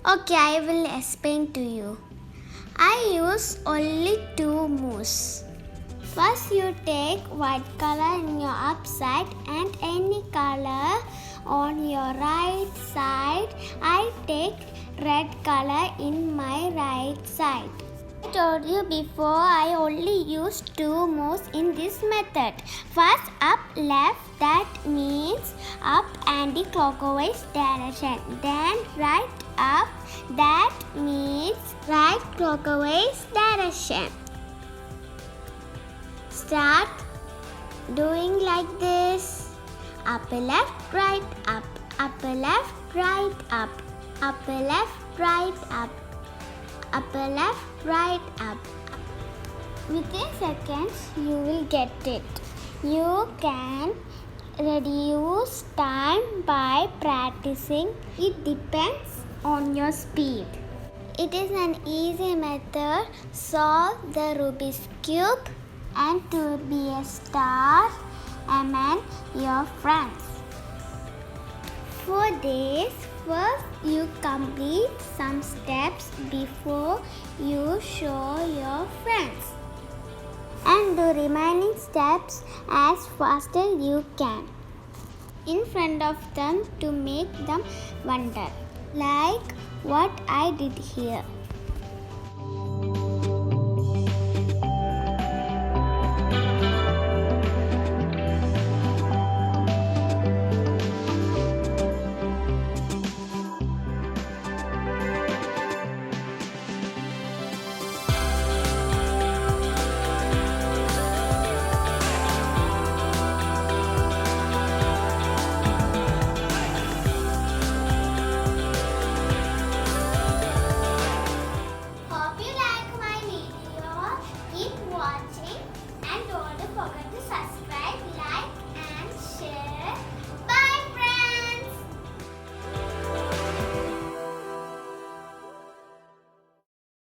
Okay, I will explain to you. I use only two moves. First, you take white color in your upside and any color on your right side. I take red color in my right side. I told you before I only use two moves in this method. First, up left, that means up anti-clockwise direction. Then right up, that means right clockwise direction. Start doing like this. Upper left, right, up. Upper left, right, up. Upper left, right, up. Upper left, right, up. Within seconds, you will get it. You can reduce time by practicing. It depends on your speed. It is an easy method. Solve the Rubik's Cube and to be a star among your friends. For this, first you complete some steps before you show your friends. And do remaining steps as fast as you can in front of them to make them wonder, like what I did here.